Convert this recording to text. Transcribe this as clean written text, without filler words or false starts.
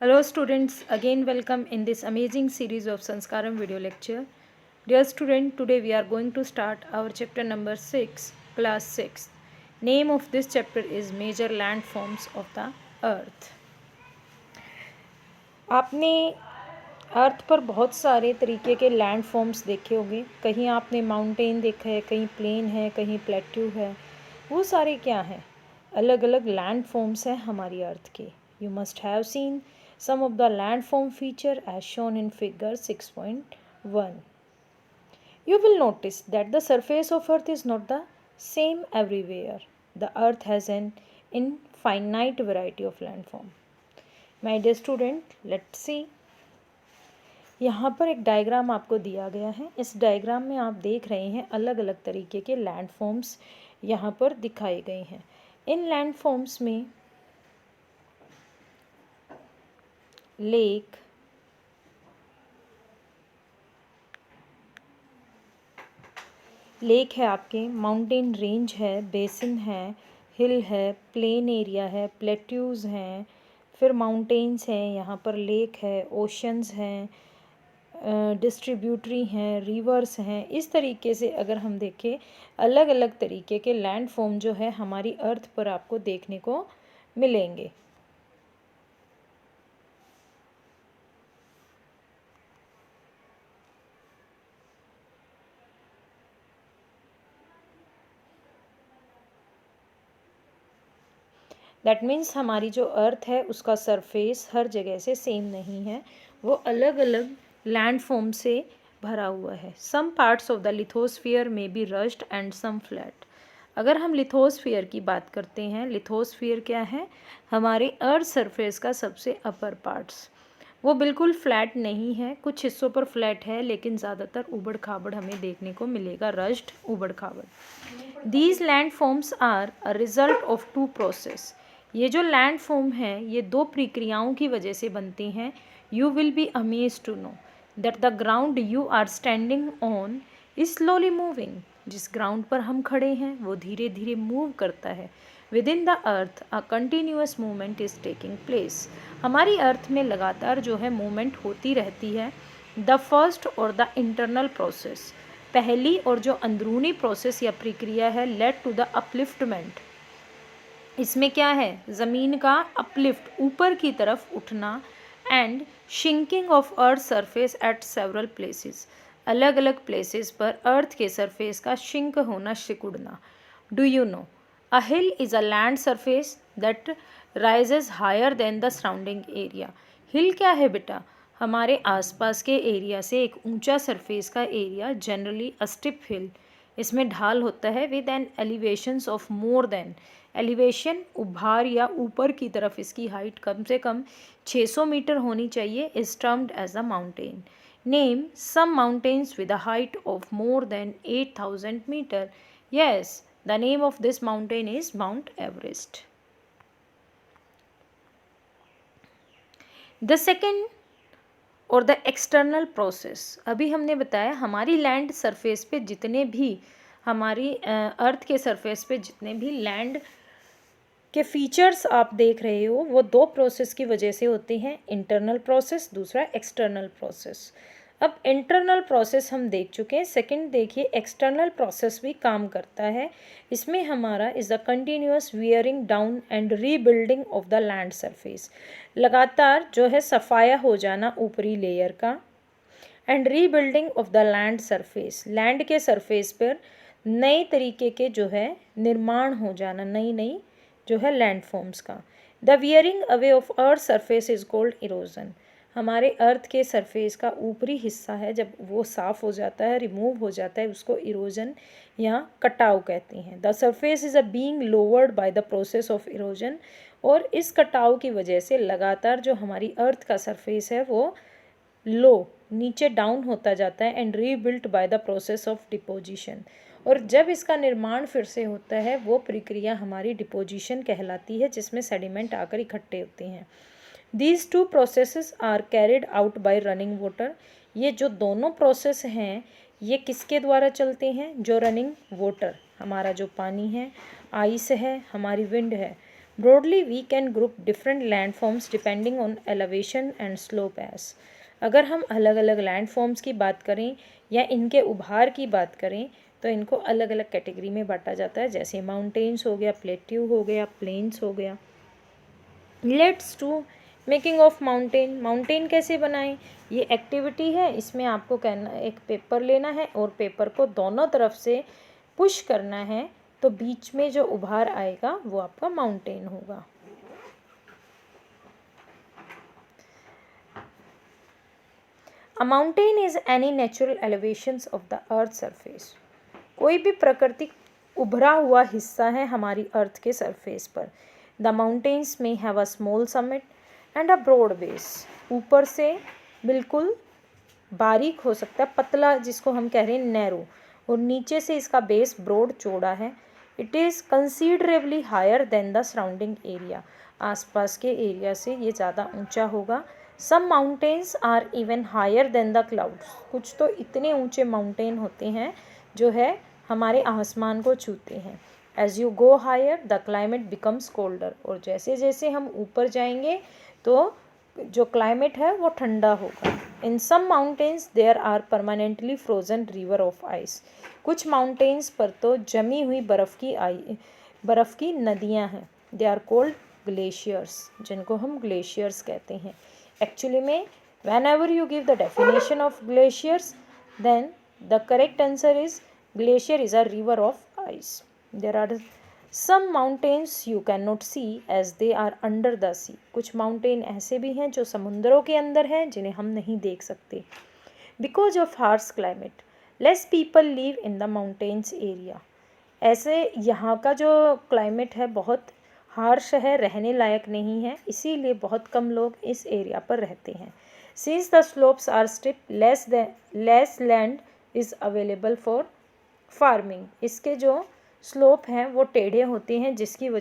Hello students, again welcome in this amazing series of Sanskaram video lecture. Dear student, today we are going to start our chapter number 6, class 6. Name of this chapter is Major Landforms of the Earth. आपने अर्थ पर बहुत सारे तरीके के land forms देखे होंगे. कहीं आपने माउंटेन देखा है, कहीं प्लेन है, कहीं प्लेट्यू है. वो सारे क्या हैं? अलग अलग लैंड फॉर्म्स हैं हमारी अर्थ के. You must have seen some of the landform feature as shown in figure 6.1. You will notice that the surface of earth is not the same everywhere. The earth has an infinite variety of landform. My dear student, let's see. यहाँ पर एक diagram आपको दिया गया है. इस diagram में आप देख रहे हैं अलग अलग तरीके के लैंडफॉर्म्स यहाँ पर दिखाए गए हैं. इन लैंडफॉर्म्स में लेक, है आपके, माउंटेन रेंज है, बेसिन है, हिल है, प्लेन एरिया है, प्लेट्यूज़ हैं, फिर माउंटेन्स हैं, यहाँ पर लेक है, ओशंस हैं, डिस्ट्रीब्यूटरी हैं, रिवर्स हैं. इस तरीके से अगर हम देखें अलग अलग तरीके के लैंड फॉर्म जो है हमारी अर्थ पर आपको देखने को मिलेंगे. दैट मीन्स हमारी जो अर्थ है उसका सरफेस हर जगह से सेम नहीं है, वो अलग अलग लैंड फॉर्म से भरा हुआ है. Some parts of the lithosphere में be raised and some flat. अगर हम लिथोस्फीयर की बात करते हैं, लिथोस्फीयर क्या है? हमारे अर्थ सरफेस का सबसे अपर पार्ट्स. वो बिल्कुल फ्लैट नहीं है, कुछ हिस्सों पर फ्लैट है लेकिन ज़्यादातर उबड़ खाबड़ हमें देखने को मिलेगा, रश्ड, उबड़ खाबड़. These landforms are a result of two process. ये जो लैंड फॉर्म है ये दो प्रक्रियाओं की वजह से बनते हैं. You will be amazed to know that the ground you are standing on is slowly moving. जिस ग्राउंड पर हम खड़े हैं वो धीरे धीरे मूव करता है. With in the earth a continuous movement is taking place. हमारी अर्थ में लगातार जो है मूवमेंट होती रहती है. द फर्स्ट और द इंटरनल प्रोसेस, पहली और जो अंदरूनी प्रोसेस या प्रक्रिया है, लेड टू द अपलिफ्टमेंट. इसमें क्या है? ज़मीन का अपलिफ्ट, ऊपर की तरफ उठना, and shrinking of earth surface at several places. अलग अलग प्लेसेस पर अर्थ के सरफेस का शिंक होना, सिकुड़ना. Do you know a hill is a land surface that rises higher than the surrounding area. Hill क्या है बेटा? हमारे आसपास के एरिया से एक ऊंचा सरफेस का एरिया, जनरली अ स्टिप हिल. इसमें ढाल होता है with an elevations of more than. Elevation, उभार या ऊपर की तरफ इसकी हाइट कम से कम 600 मीटर होनी चाहिए, is termed as a mountain. Name some mountains with a height of more than 8000 metre. Yes, the name of this mountain is Mount Everest. The second और द एक्सटर्नल प्रोसेस. अभी हमने बताया हमारी land surface पे जितने भी, हमारी अर्थ के सरफेस पे जितने भी लैंड के फीचर्स आप देख रहे हो वो दो प्रोसेस की वजह से होते हैं. इंटरनल प्रोसेस, दूसरा एक्सटर्नल प्रोसेस. अब इंटरनल प्रोसेस हम देख चुके हैं. सेकंड देखिए, एक्सटर्नल प्रोसेस भी काम करता है. इसमें हमारा is the continuous wearing down and rebuilding of the land surface. लगातार जो है सफाया हो जाना ऊपरी लेयर का, and rebuilding of the land surface. Land के सरफेस पर नए तरीके के जो है निर्माण हो जाना, नई नई जो है लैंडफॉर्म्स का. The wearing away of earth surface is called erosion. हमारे अर्थ के सरफेस का ऊपरी हिस्सा है, जब वो साफ़ हो जाता है, रिमूव हो जाता है, उसको इरोजन या कटाव कहते हैं. The surface is a being lowered by the process of erosion. और इस कटाव की वजह से लगातार जो हमारी अर्थ का सरफेस है वो लो, नीचे डाउन होता जाता है, and rebuilt by the process of deposition. और जब इसका निर्माण फिर से होता है वो प्रक्रिया हमारी डिपोजिशन कहलाती है, जिसमें सेडिमेंट आकर इकट्ठे होते हैं. These two processes are carried out by running water. ये जो दोनों प्रोसेस हैं ये किसके द्वारा चलते हैं? जो रनिंग वाटर, हमारा जो पानी है, आइस है, हमारी विंड है, broadly we can group different landforms depending on elevation and slopes. अगर हम अलग अलग लैंड फॉर्म्स की बात करें या इनके उभार की बात करें तो इनको अलग अलग कैटेगरी में बांटा जाता है, जैसे माउंटेन्स हो गया, प्लेट्यू हो गया, प्लेन्स हो गया। Let's to making of mountain. Mountain कैसे बनाएं, ये एक्टिविटी है। इसमें आपको कहना, एक पेपर लेना है और पेपर को दोनों तरफ से पुश करना है, तो बीच में जो उभार आएगा वो आपका माउंटेन होगा। अ mountain is any natural elevations of the earth surface. कोई भी प्राकृतिक उभरा हुआ हिस्सा है हमारी अर्थ के सरफेस पर। द माउंटेन्स में have a small summit and a broad base. ऊपर से बिल्कुल बारीक हो सकता है, पतला, जिसको हम कह रहे हैं नैरो, और नीचे से इसका बेस ब्रॉड, चौड़ा है। It is considerably higher than the surrounding area. आसपास के एरिया से ये ज़्यादा ऊंचा होगा। Some mountains are even higher than the clouds. कुछ तो इतने ऊंचे माउंटेन होते हैं जो है हमारे आसमान को छूते हैं। As you go higher the climate becomes colder. और जैसे जैसे हम ऊपर जाएंगे तो जो क्लाइमेट है वो ठंडा होगा। In some mountains there are permanently frozen river of ice. कुछ माउंटेन्स पर तो जमी हुई बर्फ़ की नदियाँ हैं। दे आर कोल्ड ग्लेशियर्स, जिनको हम ग्लेशियर्स कहते हैं। एक्चुअली में whenever you give the definition of glaciers, then the correct answer is glacier is a river of ice. There are some mountains you cannot see as they are under the sea. कुछ mountain ऐसे भी हैं जो समुद्रों के अंदर हैं, जिन्हें हम नहीं देख सकते। Because of harsh climate, less people live in the mountains area. ऐसे यहाँ का जो क्लाइमेट है बहुत हार्श है, रहने लायक नहीं है, इसीलिए बहुत कम लोग इस एरिया पर रहते हैं। Since the slopes are steep, less land is available for farming. इसके जो स्लोप हैं वो टेढ़े होते हैं, जिसकी वजह